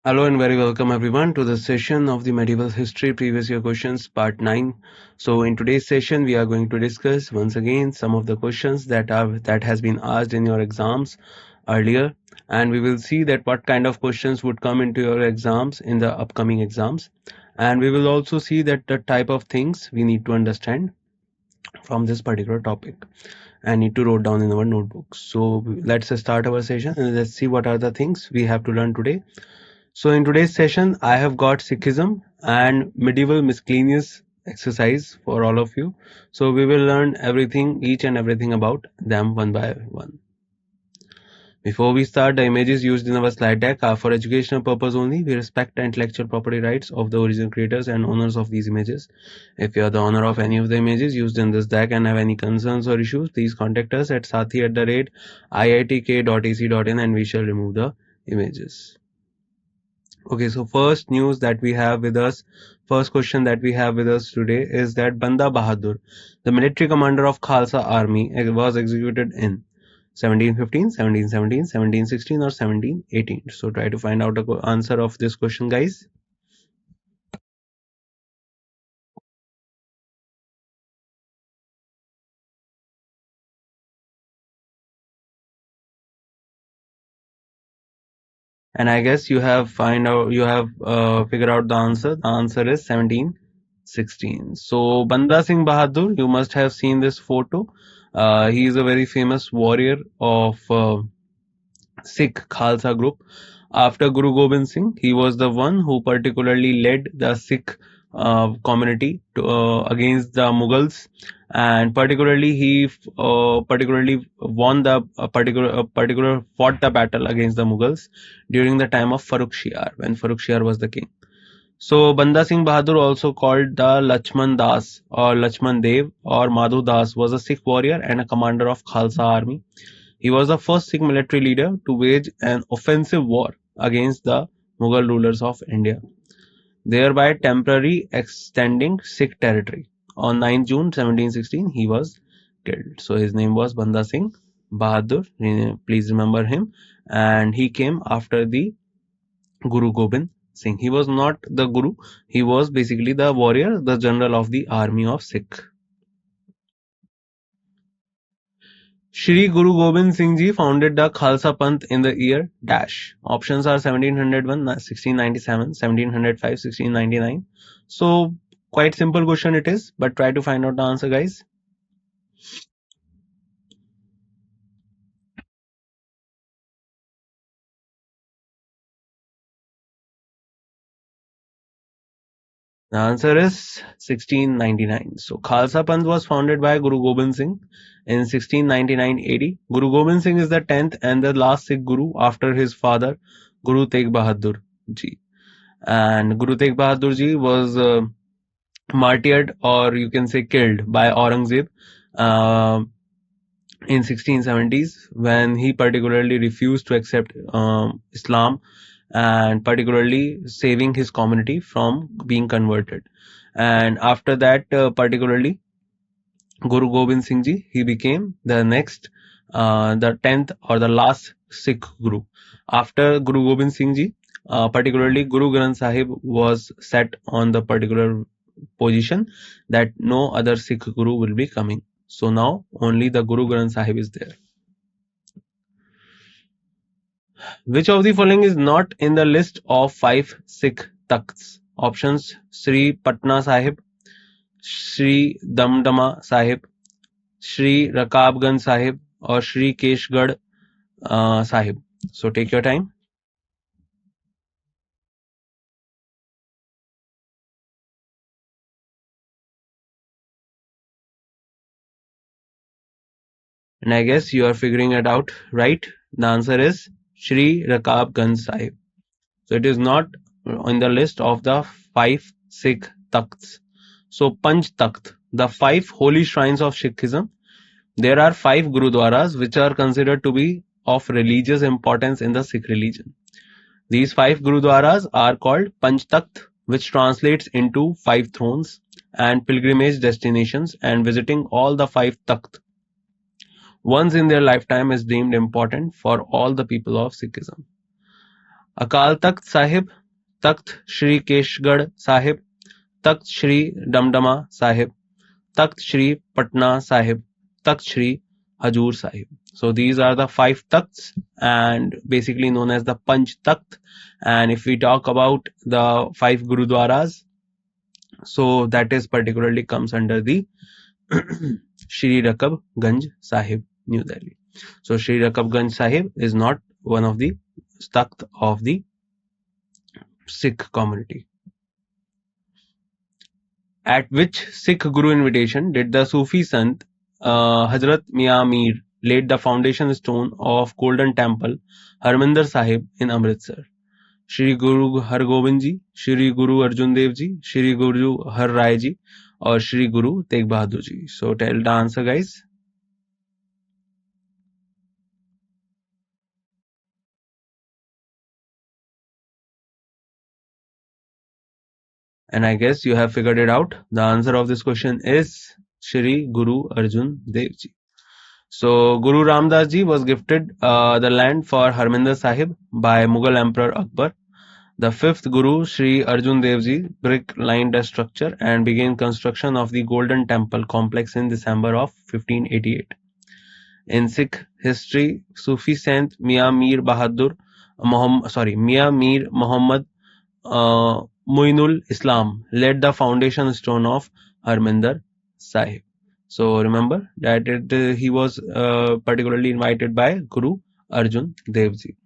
Hello and very welcome everyone to the session of the Medieval History Previous Year Questions Part 9. So in today's session we are going to discuss once again some of the questions that has been asked in your exams earlier, and we will see that what kind of questions would come into your exams in the upcoming exams, and we will also see that the type of things we need to understand from this particular topic and need to write down in our notebooks. So let's start our session and let's see what are the things we have to learn today. So in today's session, I have got Sikhism and medieval miscellaneous exercise for all of you. So we will learn everything, each and everything about them one by one. Before we start, the images used in our slide deck are for educational purpose only. We respect the intellectual property rights of the original creators and owners of these images. If you are the owner of any of the images used in this deck and have any concerns or issues, please contact us at sathi@iitk.ac.in and we shall remove the images. Okay, so first news that we have with us, first question that we have with us today is that Banda Bahadur, the military commander of Khalsa army, was executed in 1715, 1717, 1716 or 1718. So try to find out the answer of this question, guys. And I guess you have figured out the answer. The answer is 1716. So Banda Singh Bahadur, you must have seen this photo. He is a very famous warrior of Sikh Khalsa group. After Guru Gobind Singh, he was the one who particularly led the Sikh community against the Mughals, and particularly he particularly won the particular fought the battle against the Mughals during the time of Farrukh Shiar, when Farrukh Shiar was the king. So Banda Singh Bahadur, also called the Lachman Das or Lachman Dev or Madhu Das, was a Sikh warrior and a commander of Khalsa army. He was the first Sikh military leader to wage an offensive war against the Mughal rulers of India, thereby temporarily extending Sikh territory. On 9 June 1716, he was killed. So his name was Banda Singh Bahadur. Please remember him. And he came after the Guru Gobind Singh. He was not the Guru, he was basically the warrior, the general of the army of Sikh. Shri Guru Gobind Singh Ji founded the Khalsa Panth in the year dash. Options are 1701, 1697, 1705, 1699. So quite simple question it is, but try to find out the answer, guys. The answer is 1699. So Khalsa Panth was founded by Guru Gobind Singh in 1699 AD. Guru Gobind Singh is the 10th and the last Sikh Guru after his father Guru Tegh Bahadur Ji. And Guru Tegh Bahadur Ji was martyred, or you can say killed, by Aurangzeb in 1670s, when he particularly refused to accept Islam, and particularly saving his community from being converted. And after that, particularly Guru Gobind Singh Ji, he became the next, the 10th or the last Sikh Guru. After Guru Gobind Singh Ji, particularly Guru Granth Sahib was set on the particular position that no other Sikh Guru will be coming. So now only the Guru Granth Sahib is there. Which of the following is not in the list of 5 Sikh Takhts? Options: Sri Patna Sahib, Sri Damdama Sahib, Sri Rakabganj Sahib, or Sri Keshgarh Sahib. So take your time. And I guess you are figuring it out, right? The answer is Sri Rakabganj Sahib. So it is not on the list of the 5 Sikh Takhts. So Panch Takht, the 5 holy shrines of Sikhism. There are 5 Gurudwaras which are considered to be of religious importance in the Sikh religion. These 5 Gurudwaras are called Panch Takht, which translates into 5 thrones and pilgrimage destinations, and visiting all the 5 Takht once in their lifetime is deemed important for all the people of Sikhism. Akal Takht Sahib, Takht Shri Keshgarh Sahib, Takht Shri डमडमा Sahib, Takht Shri patna sahib, Takht Shri hajur sahib. So these are the 5 takhts and basically known as the panch takht. And if we talk about the 5 gurudwaras, so that is particularly comes under the Shri Rakab Ganj Sahib, New Delhi. So Shri Rakab Ganj Sahib is not one of the takht of the Sikh community. At which Sikh Guru invitation did the Sufi Sant Hazrat Mian Mir laid the foundation stone of Golden Temple Harminder Sahib in Amritsar? Shri Guru Har Gobind Ji, Shri Guru Arjan Dev Ji, Shri Guru Har Rai Ji, or Shri Guru Tegh Bahadur Ji? So tell the answer, guys. And I guess you have figured it out. The answer of this question is Shri Guru Arjan Dev Ji. So Guru Ramdas Ji was gifted the land for Harminder Sahib by Mughal Emperor Akbar. The fifth Guru, Sri Arjan Dev Ji, brick-lined the structure and began construction of the Golden Temple complex in December of 1588. In Sikh history, Sufi Saint Mian Mir Muhammad Muinul Islam laid the foundation stone of Harminder Sahib. So remember that he was particularly invited by Guru Arjan Dev Ji.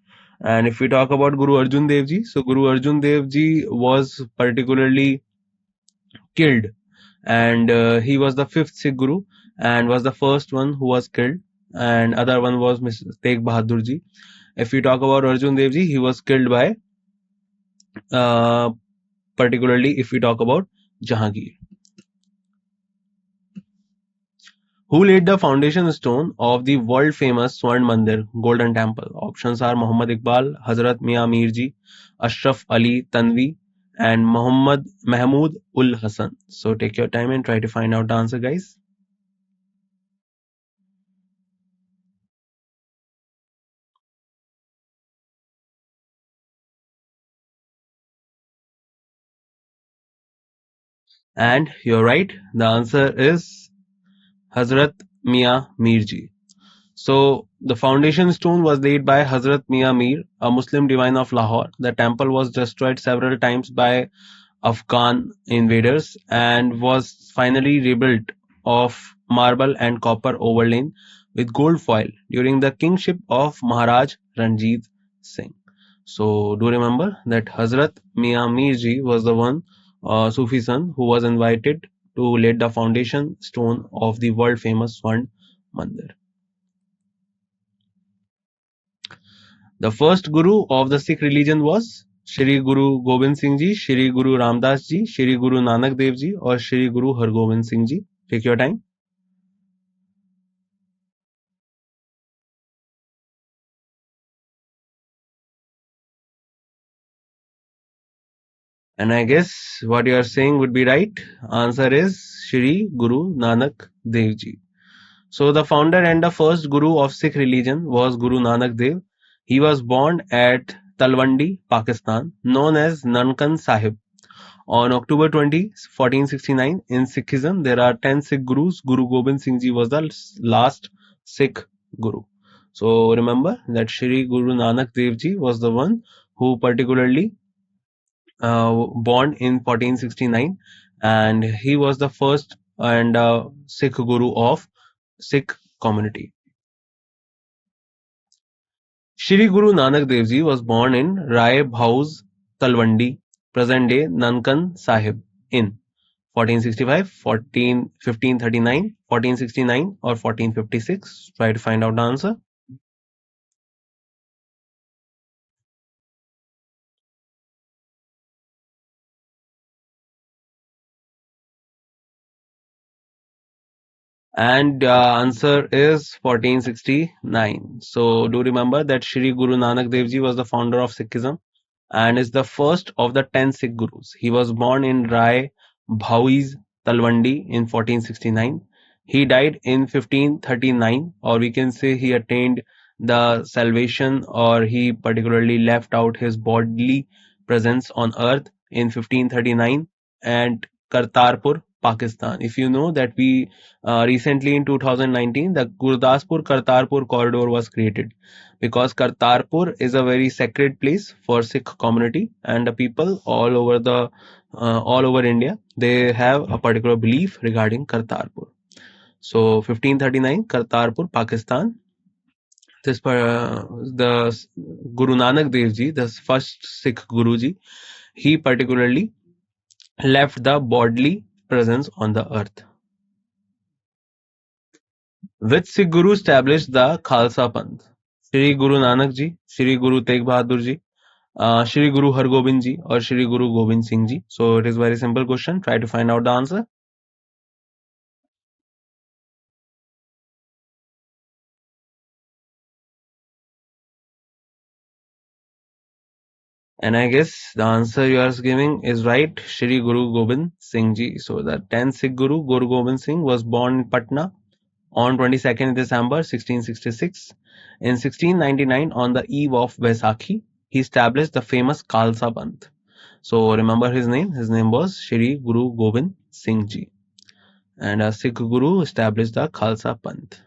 And if we talk about Guru Arjan Dev Ji, so Guru Arjan Dev Ji was particularly killed, and he was the fifth Sikh Guru and was the first one who was killed, and other one was Mr. Tegh Bahadur Ji. If we talk about Arjan Dev Ji, he was killed by particularly if we talk about Jahangir. Who laid the foundation stone of the world famous Swarn Mandir, Golden Temple? Options are Muhammad Iqbal, Hazrat Mian Mir Ji, Ashraf Ali Tanvi, and Muhammad Mahmud ul Hasan. So take your time and try to find out the answer, guys. And you're right, the answer is Hazrat Mian Mir Ji. So the foundation stone was laid by Hazrat Mian Mir, a Muslim divine of Lahore. The temple was destroyed several times by Afghan invaders and was finally rebuilt of marble and copper overlain with gold foil during the kingship of Maharaj Ranjit Singh. So do remember that Hazrat Mian Mir Ji was the one Sufi son who was invited to lay the foundation stone of the world famous Swarn Mandir. The first Guru of the Sikh religion was Shri Guru Gobind Singh Ji, Shri Guru Ramdas Ji, Shri Guru Nanak Dev Ji, or Shri Guru Har Gobind Singh Ji. Take your time. And I guess what you are saying would be right. Answer is Shri Guru Nanak Dev Ji. So the founder and the first Guru of Sikh religion was Guru Nanak Dev. He was born at Talwandi, Pakistan, known as Nankan Sahib. On October 20, 1469, in Sikhism, there are 10 Sikh Gurus. Guru Gobind Singh Ji was the last Sikh Guru. So remember that Shri Guru Nanak Dev Ji was the one who particularly born in 1469, and he was the first and Sikh Guru of Sikh community. Shri Guru Nanak Dev Ji was born in Rai Bhaus, Talwandi, present day Nankan Sahib, in 1465, 1539, 1469, or 1456. Try to find out the answer. And answer is 1469. So do remember that Shri Guru Nanak Dev Ji was the founder of Sikhism and is the first of the 10 Sikh Gurus. He was born in Rai Bhauis, Talwandi in 1469. He died in 1539, or we can say he attained the salvation, or he particularly left out his bodily presence on earth in 1539 at Kartarpur, Pakistan. If you know that we recently in 2019 the Gurdaspur Kartarpur corridor was created, because Kartarpur is a very sacred place for Sikh community, and the people all over India, they have a particular belief regarding Kartarpur. So 1539 Kartarpur, Pakistan. This the Guru Nanak Dev Ji, the first Sikh Guruji, he particularly left the bodily presence on the earth. Which Sikh Guru established the Khalsa Panth? Shri Guru Nanak Ji, Shri Guru Tegh Bahadur Ji, Shri Guru Har Gobind Ji, or Shri Guru Gobind Singh Ji? So it is very simple question. Try to find out the answer. And I guess the answer you are giving is right, Shri Guru Gobind Singh Ji. So the 10th Sikh Guru, Guru Gobind Singh, was born in Patna on 22nd December 1666. In 1699, on the eve of Vaisakhi, he established the famous Khalsa Panth. So remember his name? His name was Shri Guru Gobind Singh Ji. And a Sikh Guru established the Khalsa Panth.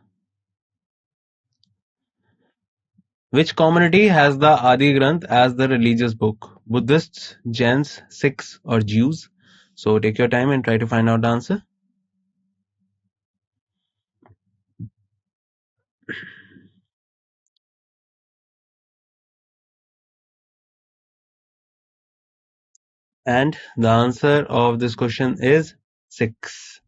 Which community has the Adi Granth as the religious book? Buddhists, Jains, Sikhs, or Jews? So take your time and try to find out the answer. And the answer of this question is Sikhs.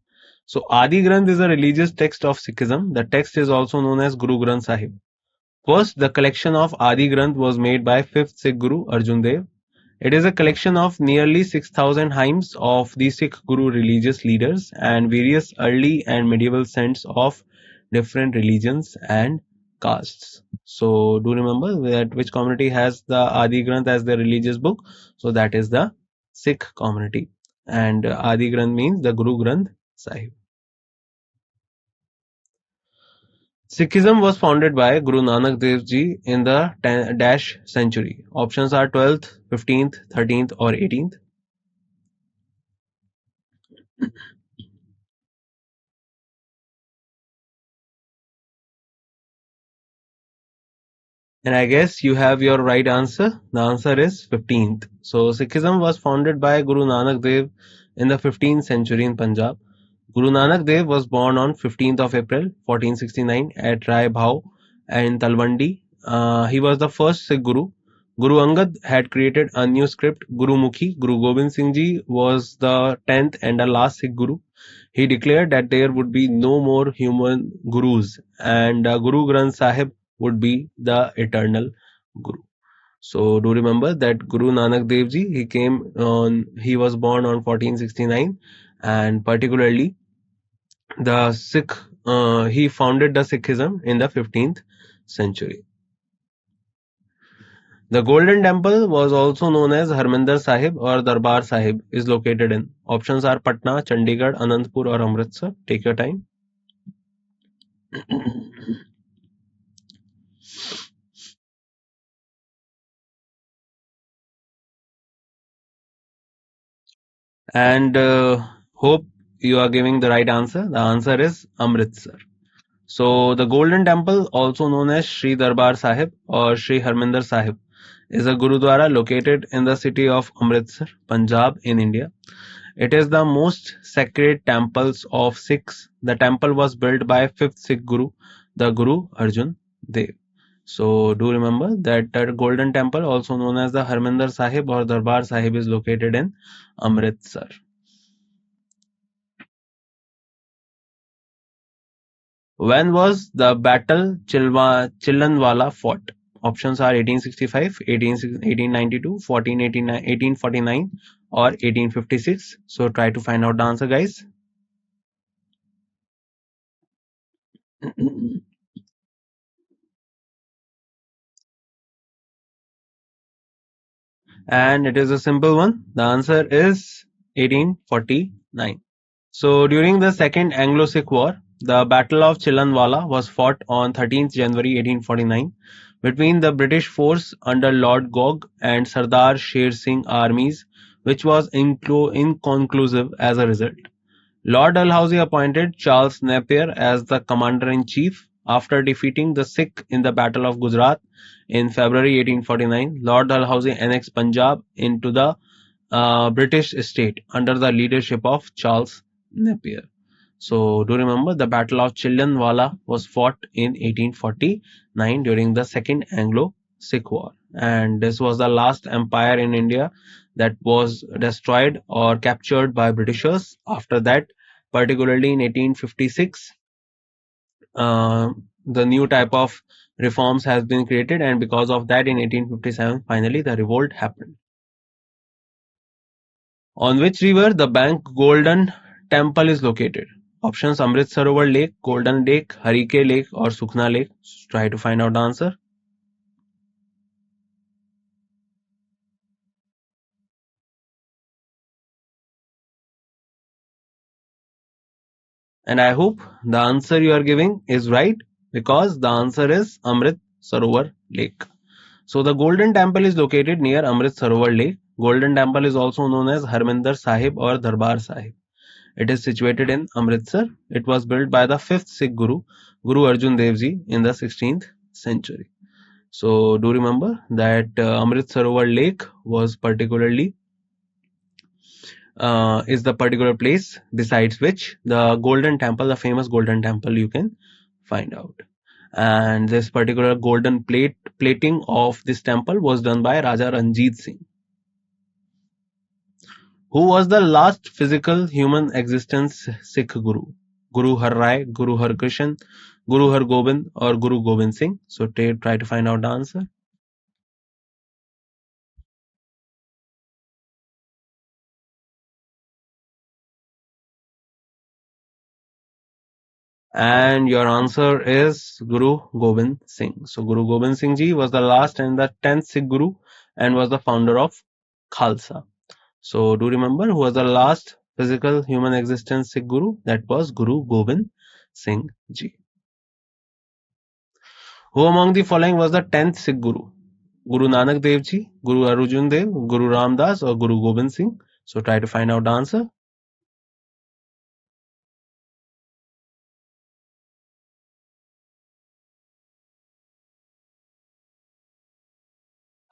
So Adi Granth is a religious text of Sikhism. The text is also known as Guru Granth Sahib. First, the collection of Adi Granth was made by 5th Sikh Guru Arjan Dev. It is a collection of nearly 6,000 hymns of the Sikh Guru religious leaders and various early and medieval saints of different religions and castes. So do remember that which community has the Adi Granth as their religious book? So that is the Sikh community. And Adi Granth means the Guru Granth Sahib. Sikhism was founded by Guru Nanak Dev Ji in the dash century. Options are 12th, 15th, 13th, or 18th. And I guess you have your right answer. The answer is 15th. So Sikhism was founded by Guru Nanak Dev in the 15th century in Punjab. Guru Nanak Dev was born on 15th of April 1469 at Rai Bhau in Talwandi. He was the first Sikh Guru. Guru Angad had created a new script, Guru Mukhi. Guru Gobind Singh Ji was the 10th and the last Sikh Guru. He declared that there would be no more human gurus, and Guru Granth Sahib would be the eternal Guru. So do remember that Guru Nanak Dev Ji, he was born on 1469, and particularly the Sikh, he founded the Sikhism in the 15th century. The Golden Temple, was also known as Harmandir Sahib or Darbar Sahib, is located in. Options are Patna, Chandigarh, Anandpur, or Amritsar. Take your time. And hope you are giving the right answer. The answer is Amritsar. So the Golden Temple, also known as Sri Darbar Sahib or Sri Harmandir Sahib, is a Gurudwara located in the city of Amritsar, Punjab in India. It is the most sacred temples of Sikhs. The temple was built by 5th Sikh Guru, the Guru Arjan Dev. So do remember that the Golden Temple, also known as the Harmandir Sahib or Darbar Sahib, is located in Amritsar. When was the Battle Chillanwala fought? Options are 1865, 1892, 1849, or 1856. So try to find out the answer, guys. And it is a simple one. The answer is 1849. So during the Second Anglo-Sikh War, The Battle of Chillanwala was fought on 13th January 1849 between the British force under Lord Gog and Sardar Sher Singh armies, which was inconclusive as a result. Lord Dalhousie appointed Charles Napier as the commander-in-chief after defeating the Sikh in the Battle of Gujarat in February 1849. Lord Dalhousie annexed Punjab into the British state under the leadership of Charles Napier. So, do remember the Battle of Chillianwala was fought in 1849 during the Second Anglo-Sikh War, and this was the last empire in India that was destroyed or captured by Britishers. After that, particularly in 1856, the new type of reforms has been created, and because of that, in 1857, finally the revolt happened. On which river the Bank Golden Temple is located? Options: Amrit Sarovar Lake, Golden Lake, Harike Lake, or Sukhna Lake. Try to find out the answer. And I hope the answer you are giving is right, because the answer is Amrit Sarovar Lake. So the Golden Temple is located near Amrit Sarovar Lake. Golden Temple is also known as Harminder Sahib or Darbar Sahib. It is situated in Amritsar. It was built by the 5th Sikh Guru, Guru Arjan Dev Ji, in the 16th century. So do remember that Amrit Sarovar Lake was particularly is the particular place besides which the Golden Temple, the famous Golden Temple, you can find out. And this particular golden plating of this temple was done by Raja Ranjit Singh. Who was the last physical human existence Sikh Guru? Guru Har Rai, Guru Har Krishan, Guru Har Gobind, or Guru Gobind Singh? So try to find out the answer. And your answer is Guru Gobind Singh. So Guru Gobind Singh Ji was the last and the 10th Sikh Guru and was the founder of Khalsa. So do remember who was the last physical human existence Sikh Guru? That was Guru Gobind Singh Ji. Who among the following was the 10th Sikh Guru? Guru Nanak Dev Ji, Guru Arjan Dev, Guru Ram Das, or Guru Gobind Singh? So try to find out the answer.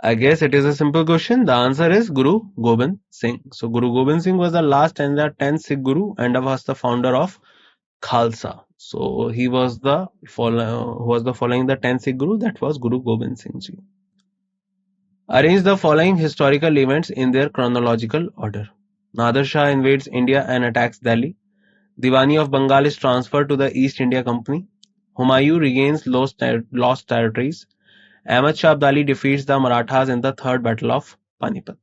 I guess it is a simple question. The answer is Guru Gobind Singh. So Guru Gobind Singh was the last and the 10th Sikh Guru and was the founder of Khalsa. So he was the following the 10th Sikh Guru, that was Guru Gobind Singh Ji. Arrange the following historical events in their chronological order. Nader Shah invades India and attacks Delhi. Diwani of Bengal is transferred to the East India Company. Humayun regains lost territories. Ahmad Shah Abdali defeats the Marathas in the Third Battle of Panipat.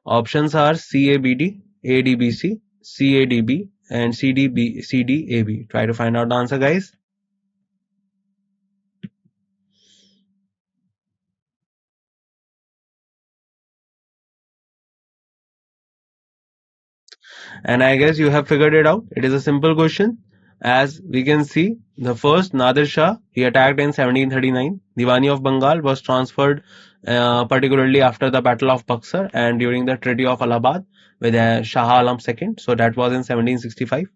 Options are CABD, ADBC, CADB, and CDAB. Try to find out the answer, guys. And I guess you have figured it out. It is a simple question. As we can see, the first Nadir Shah, he attacked in 1739. Diwani of Bengal was transferred particularly after the Battle of Buxar and during the Treaty of Allahabad with Shah Alam II. So that was in 1765.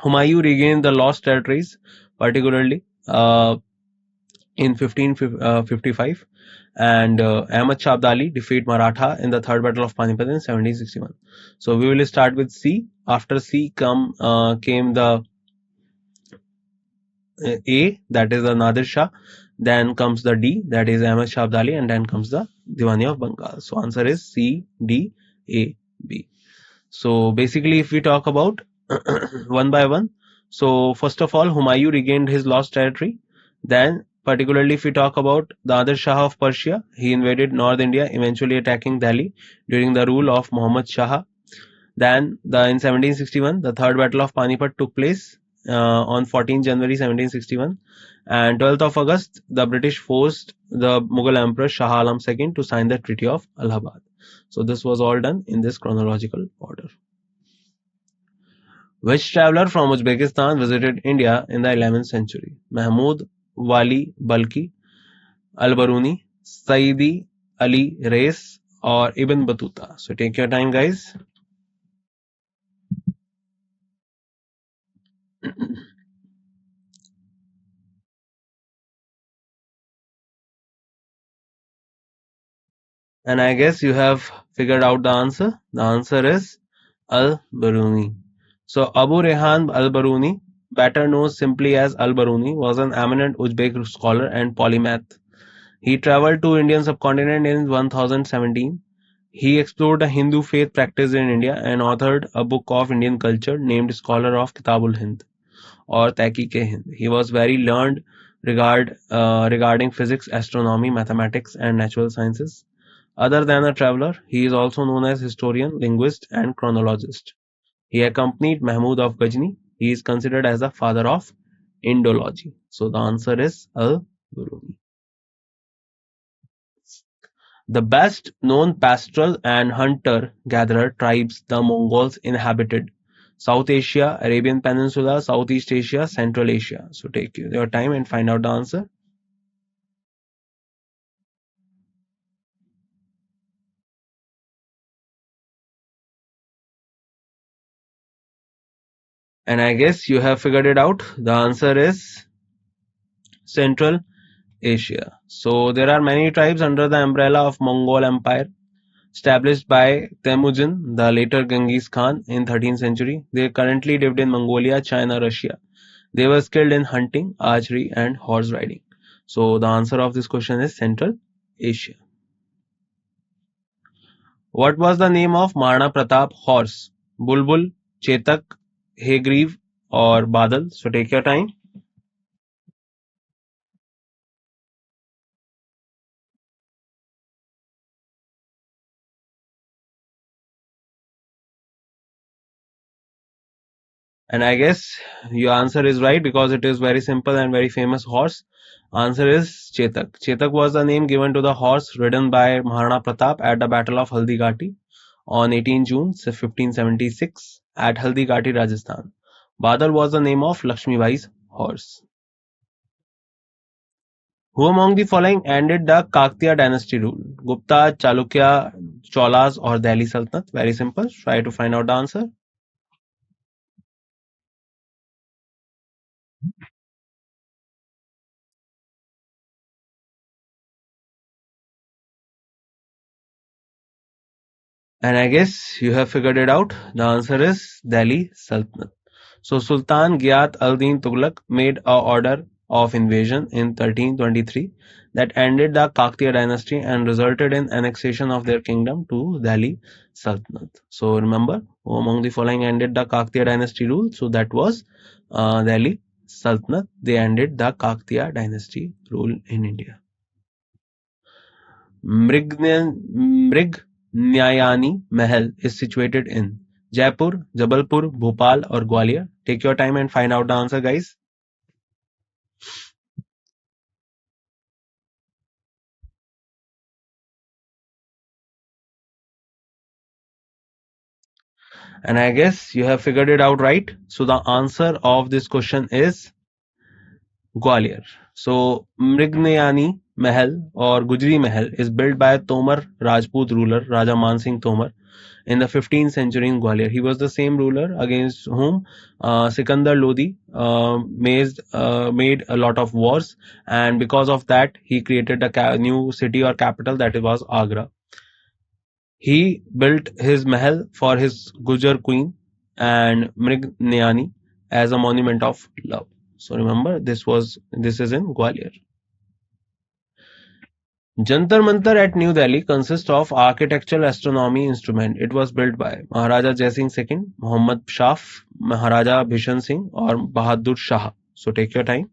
Humayun regained the lost territories, particularly in 1555, and Ahmad Shah Abdali defeat Maratha in the Third Battle of Panipat in 1761. So we will start with C. After C came the A, that is the Nadir Shah. Then comes the D, that is Ahmad Shah Abdali, and then comes the Diwani of Bengal. So answer is C, D, A, B. So basically, if we talk about one by one, so first of all, Humayun regained his lost territory. Then, particularly if we talk about the other Shah of Persia, he invaded North India, eventually attacking Delhi during the rule of Muhammad Shah. Then, in 1761, the Third Battle of Panipat took place on 14 January 1761. And 12th of August, the British forced the Mughal Emperor Shah Alam II to sign the Treaty of Allahabad. So this was all done in this chronological order. Which traveler from Uzbekistan visited India in the 11th century? Mahmud Wali Balkhi, Al-Baruni, Saidi Ali Rais, or Ibn Battuta? So take your time, guys. And I guess you have figured out the answer. The answer is Al-Baruni. So Abu Rehan Al-Baruni, better known simply as Al-Baruni, was an eminent Uzbek scholar and polymath. He traveled to Indian subcontinent in 1017. He explored the Hindu faith practiced in India and authored a book of Indian culture named Scholar of Kitabul Hind or Tahqiq-e-Hind. He was very learned regarding physics, astronomy, mathematics, and natural sciences. Other than a traveler, he is also known as historian, linguist, and chronologist. He accompanied Mahmud of Ghazni. He is considered as the father of Indology. So the answer is Al-Biruni. The best known pastoral and hunter-gatherer tribes the Mongols inhabited: South Asia, Arabian Peninsula, Southeast Asia, Central Asia. So take your time and find out the answer. And I guess you have figured it out. The answer is Central Asia. So there are many tribes under the umbrella of Mongol Empire, established by Temujin, the later Genghis Khan, in 13th century. They currently lived in Mongolia, China, Russia. They were skilled in hunting, archery, and horse riding. So the answer of this question is Central Asia. What was the name of Maharana Pratap horse? Bulbul, Chetak, Haygreave, or Badal? So take your time. And I guess your answer is right because it is very simple and very famous horse. Answer is Chetak. Chetak was the name given to the horse ridden by Maharana Pratap at the Battle of Haldighati on 18 June 1576 at Haldighati, Rajasthan. Badal was the name of Lakshmi Bai's horse. Who among the following ended the Kaktiya dynasty rule? Gupta, Chalukya, Cholas, or Delhi Sultanate? Very simple. Try to find out the answer. And I guess you have figured it out. The answer is Delhi Sultanate. So Sultan Ghiat al-Din Tughlaq made a order of invasion in 1323 that ended the Kaktiya dynasty and resulted in annexation of their kingdom to Delhi Sultanate. So remember, who among the following ended the Kaktiya dynasty rule? So that was Delhi Sultanate. They ended the Kaktiya dynasty rule in India. Mrignayani Mahal is situated in Jaipur, Jabalpur, Bhopal, or Gwalior. Take your time and find out the answer, guys. And I guess you have figured it out right. So the answer of this question is Gwalior. So Mrignayani Mahal or Gujri Mahal is built by Tomar Rajput ruler Raja Man Singh Tomar in the 15th century in Gwalior. He was the same ruler against whom Sikandar Lodi made a lot of wars, and because of that, he created a new city or capital that was Agra. He built his mahal for his Gujar queen and Mrignayani as a monument of love. So remember, this is in Gwalior. Jantar Mantar at New Delhi consists of architectural astronomy instrument. It was built by Maharaja Jai Singh II, Muhammad Shah, Maharaja Bhishan Singh, or Bahadur Shah. So take your time.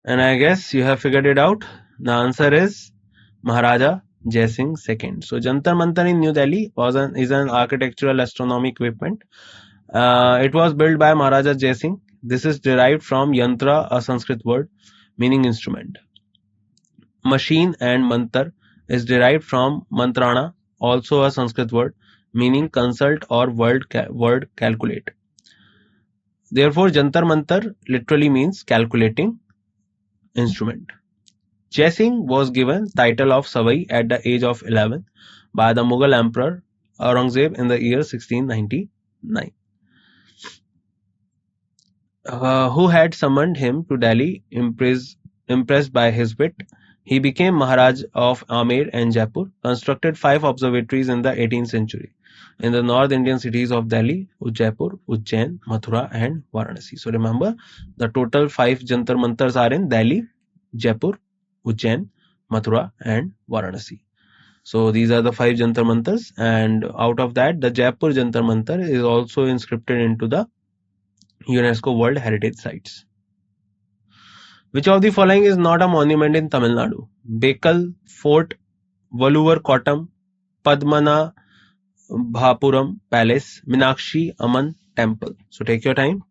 And I guess you have figured it out. The answer is Maharaja Jai Singh II. So Jantar Mantar in New Delhi is an architectural astronomy equipment. It was built by Maharaja Jai Singh. This is derived from yantra, a Sanskrit word meaning instrument. Machine and mantar is derived from mantrana, also a Sanskrit word, meaning consult or word calculate. Therefore, jantar mantar literally means calculating instrument. Jai Singh was given title of Savai at the age of 11 by the Mughal Emperor Aurangzeb in the year 1699, who had summoned him to Delhi. Impressed by his wit, he became Maharaj of Amer and Jaipur, constructed 5 observatories in the 18th century in the North Indian cities of Delhi, Jaipur, Ujjain, Mathura, and Varanasi. So remember, the total 5 Jantar Mantars are in Delhi, Jaipur, Ujjain, Mathura, and Varanasi. So these are the 5 Jantar Mantars, and out of that, the Jaipur Jantar Mantar is also inscripted into the UNESCO World Heritage Sites. Which of the following is not a monument in Tamil Nadu? Bekal Fort, Valluvar Kottam, Padmanabhapuram Palace, Meenakshi Amman Temple. So take your time.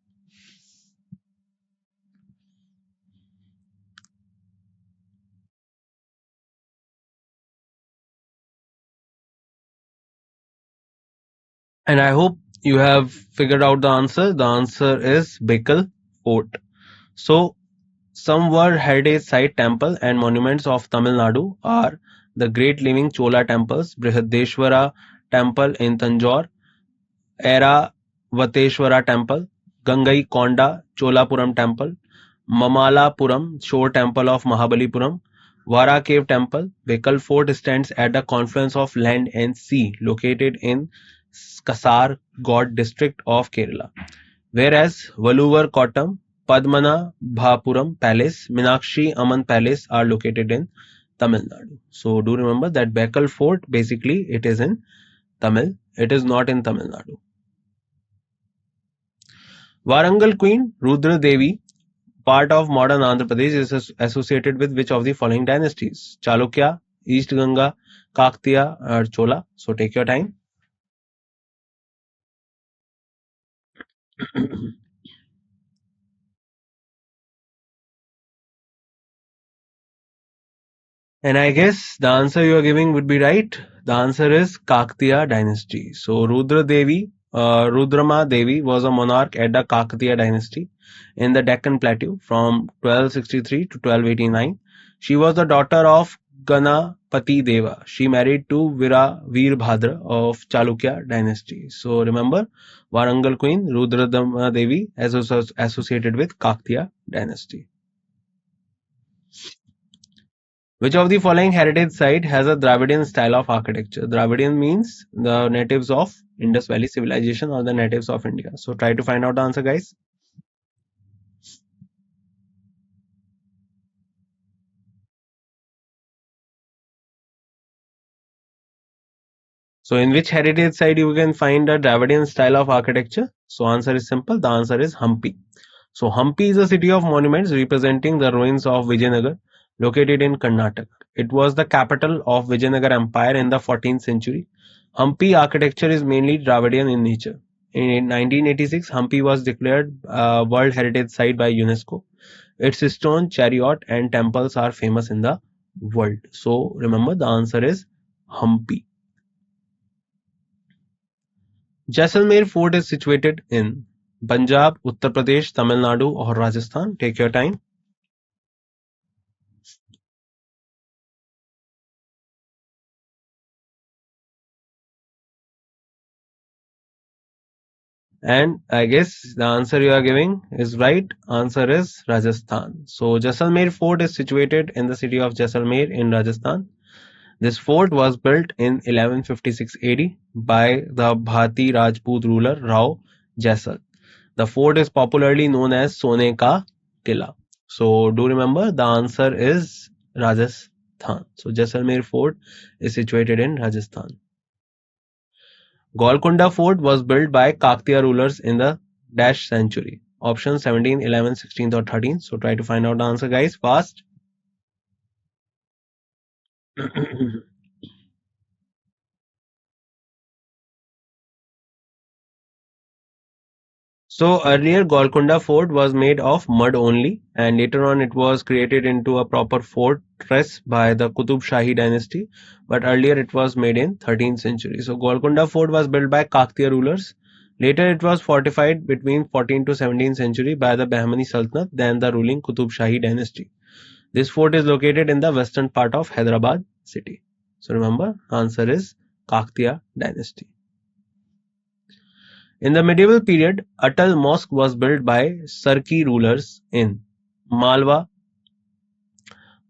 And I hope you have figured out the answer. The answer is Bekal Fort. So some World Heritage Site temple and monuments of Tamil Nadu are the Great Living Chola temples, Brihadeshwara Temple in Tanjore, Airavateshwara Temple, Gangai Konda Cholapuram Temple, Mamalapuram Shore Temple of Mahabalipuram, Vara Cave Temple. Bekal Fort stands at the confluence of land and sea, located in Kasaragod district of Kerala. Whereas Valluvar Kottam, Padmanabhapuram Palace, Meenakshi Amman Palace are located in Tamil Nadu. So do remember that Bekal Fort, basically it is in Tamil. It is not in Tamil Nadu. Warangal Queen Rudra Devi, part of modern Andhra Pradesh, is associated with which of the following dynasties? Chalukya, East Ganga, Kaktiya, or Chola. So take your time. And I guess the answer you are giving would be right. The answer is Kaktiya dynasty. So Rudrama Devi was a monarch at the Kakatiya dynasty in the Deccan Plateau from 1263 to 1289. She was the daughter of Ganapati Deva. She married to Veerbhadra of Chalukya dynasty. So remember, Warangal Queen Rudrama Devi is associated with Kakatiya dynasty. Which of the following heritage site has a Dravidian style of architecture? Dravidian means the natives of Indus Valley Civilization or the natives of India. So try to find out the answer, guys. So in which heritage site you can find a Dravidian style of architecture? So answer is simple. The answer is Hampi. So Hampi is a city of monuments representing the ruins of Vijayanagar, located in Karnataka. It was the capital of Vijayanagar Empire in the 14th century. Hampi architecture is mainly Dravidian in nature. In 1986, Hampi was declared a World Heritage Site by UNESCO. Its stone chariot and temples are famous in the world. So remember, the answer is Hampi. Jaisalmer Fort is situated in Punjab, Uttar Pradesh, Tamil Nadu, or Rajasthan. Take your time. And I guess the answer you are giving is right. Answer is Rajasthan. So Jaisalmer Fort is situated in the city of Jaisalmer in Rajasthan. This fort was built in 1156 AD by the Bhati Rajput ruler Rao Jaisal. The fort is popularly known as Sone Ka Killa. So do remember, the answer is Rajasthan. So Jaisalmer Fort is situated in Rajasthan. Golconda Fort was built by Kaktiya rulers in the dash century. Options 17, 11, 16 or 13. So try to find out the answer, guys, fast. So earlier Golconda Fort was made of mud only, and later on it was created into a proper fortress by the Qutub Shahi dynasty. But earlier it was made in 13th century. So Golconda Fort was built by Kaktiya rulers. Later it was fortified between 14th to 17th century by the Bahmani Sultanate, then the ruling Qutub Shahi dynasty. This fort is located in the western part of Hyderabad city. So remember, answer is Kaktiya dynasty. In the medieval period, Atal Mosque was built by Sarki rulers in Malwa,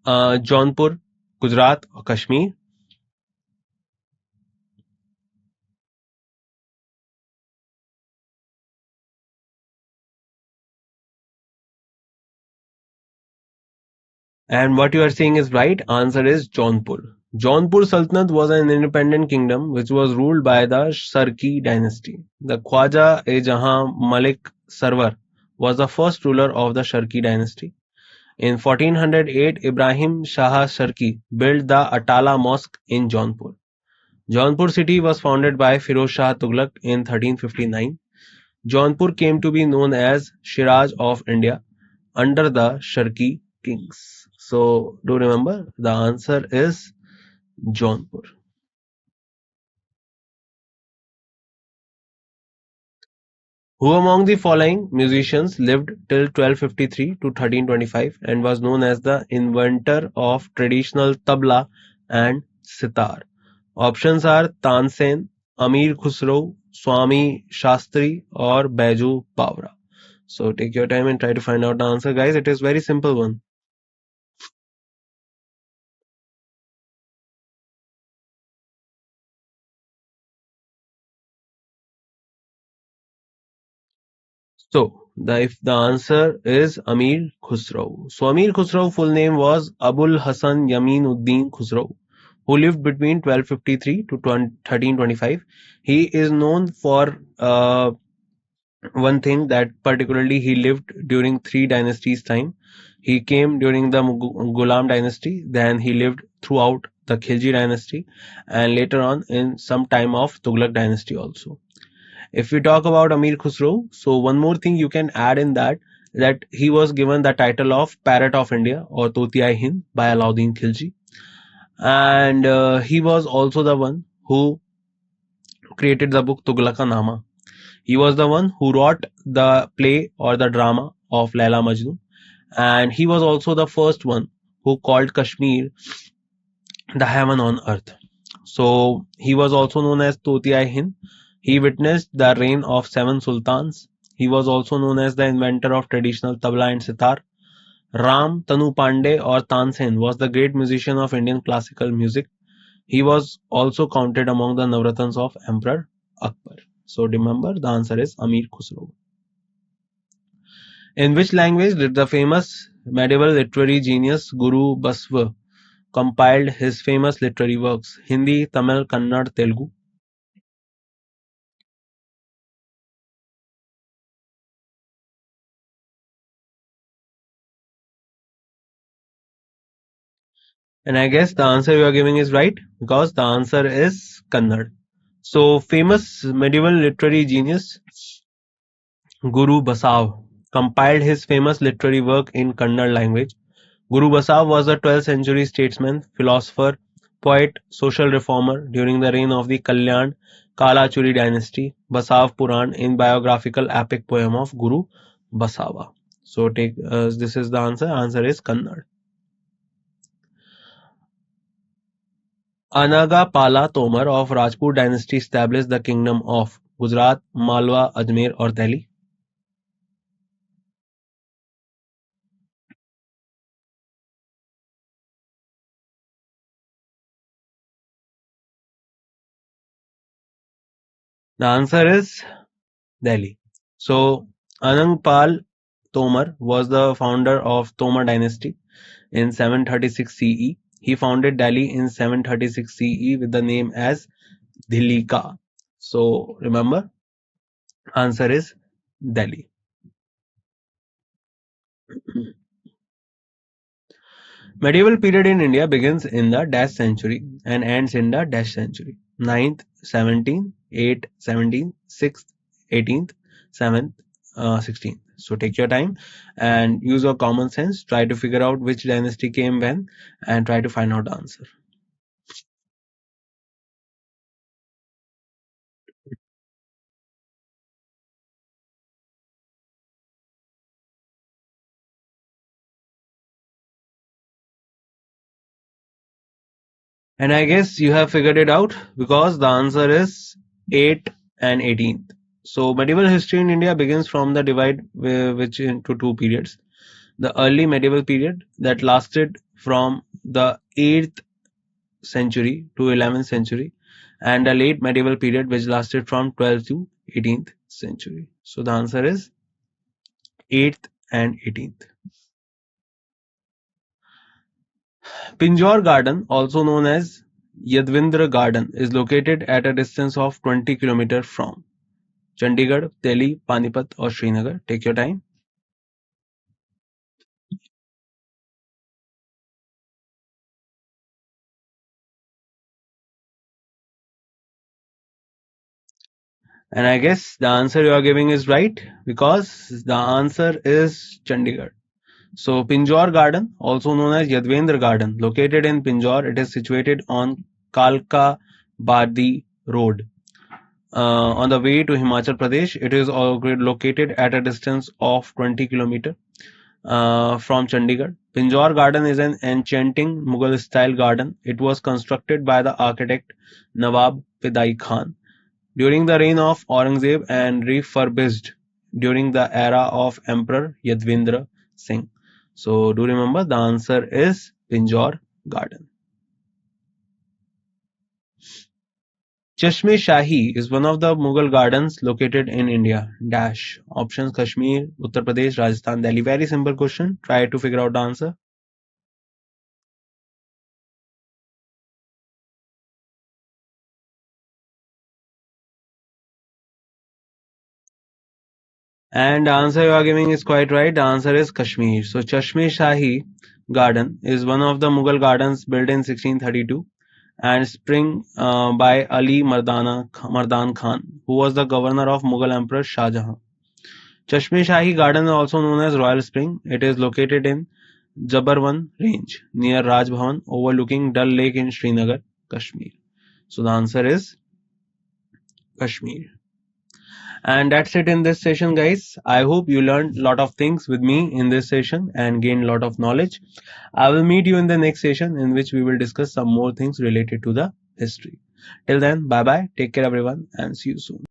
Jaunpur, Gujarat or Kashmir. And what you are saying is right. Answer is Jaunpur. Jaunpur Sultanate was an independent kingdom which was ruled by the Sarki dynasty. The Khwaja-e-Jahan Malik Sarwar was the first ruler of the Sarki dynasty. In 1408, Ibrahim Shah Sarki built the Atala Mosque in Jaunpur. Jaunpur city was founded by Firoz Shah Tughlaq in 1359. Jaunpur came to be known as Shiraz of India under the Sharki kings. So do remember the answer is Jaunpur. Who among the following musicians lived till 1253 to 1325 and was known as the inventor of traditional tabla and sitar? Options are Tansen, Amir Khusro, Swami Shastri or Baiju Bawra. So take your time and try to find out the answer, guys. It is very simple one. If the answer is Amir Khusro. So Amir Khusro full name was Abul Hasan Yamin Uddin Khusro, who lived between 1253 to 1325. He is known for one thing that particularly he lived during three dynasties time. He came during the Ghulam dynasty, then he lived throughout the Khilji dynasty, and later on in some time of Tughlaq dynasty also. If we talk about Amir Khusro, so one more thing you can add in that he was given the title of Parrot of India or Toti-i-Hind by Alauddin Khilji, and he was also the one who created the book Tughlaq-Nama. He was the one who wrote the play or the drama of Laila Majnu, and he was also the first one who called Kashmir the heaven on earth. So he was also known as Toti-i-Hind. He witnessed the reign of 7 sultans. He was also known as the inventor of traditional tabla and sitar. Ram Tanu Pandey or Tansen was the great musician of Indian classical music. He was also counted among the Navratans of Emperor Akbar. So remember, the answer is Amir Khusro. In which language did the famous medieval literary genius Guru Basva compiled his famous literary works? Hindi, Tamil, Kannada, Telugu. And I guess the answer you are giving is right because the answer is Kannada. So, famous medieval literary genius Guru Basav compiled his famous literary work in Kannada language. Guru Basav was a 12th century statesman, philosopher, poet, social reformer during the reign of the Kalyan Kalachuri dynasty. Basav Puran in biographical epic poem of Guru Basava. So take this is the answer. Answer is Kannada. Anagapala Tomar of Rajput dynasty established the kingdom of Gujarat, Malwa, Ajmer or Delhi. The answer is Delhi. So Anangpal Tomar was the founder of Tomar dynasty in 736 CE. He founded Delhi in 736 CE with the name as Dhilika. So remember, answer is Delhi. Medieval period in India begins in the dash century and ends in the dash century. 9th, 17th, 8th, 17th, 6th, 18th, 7th, 16th. So take your time and use your common sense. Try to figure out which dynasty came when and try to find out the answer. And I guess you have figured it out because the answer is 8 and 18th. So medieval history in India begins from the divide which into two periods. The early medieval period that lasted from the 8th century to 11th century, and the late medieval period which lasted from 12th to 18th century. So the answer is 8th and 18th. Pinjore Garden, also known as Yadvindra Garden, is located at a distance of 20 km from Chandigarh, Delhi, Panipat or Srinagar. Take your time. And I guess the answer you are giving is right because the answer is Chandigarh. So Pinjore Garden, also known as Yadvendra Garden, located in Pinjore, it is situated on Kalka Badi Road. On the way to Himachal Pradesh, it is located at a distance of 20 km from Chandigarh. Pinjore Garden is an enchanting Mughal style garden. It was constructed by the architect Nawab Pidai Khan during the reign of Aurangzeb and refurbished during the era of Emperor Yadvindra Singh. So do remember the answer is Pinjore Garden. Chashme Shahi is one of the Mughal gardens located in India. Dash. Options Kashmir, Uttar Pradesh, Rajasthan, Delhi. Very simple question. Try to figure out the answer. And the answer you are giving is quite right. The answer is Kashmir. So Chashme Shahi Garden is one of the Mughal gardens built in 1632 and spring by Ali Mardan Khan, who was the governor of Mughal Emperor Shah Jahan. Chashme Shahi Garden is also known as Royal Spring. It is located in Jabarwan Range near Raj Bhavan, overlooking Dal Lake in Srinagar, Kashmir. So the answer is Kashmir. And that's it in this session, guys. I hope you learned a lot of things with me in this session and gained a lot of knowledge. I will meet you in the next session in which we will discuss some more things related to the history. Till then, bye bye. Take care, everyone, and see you soon.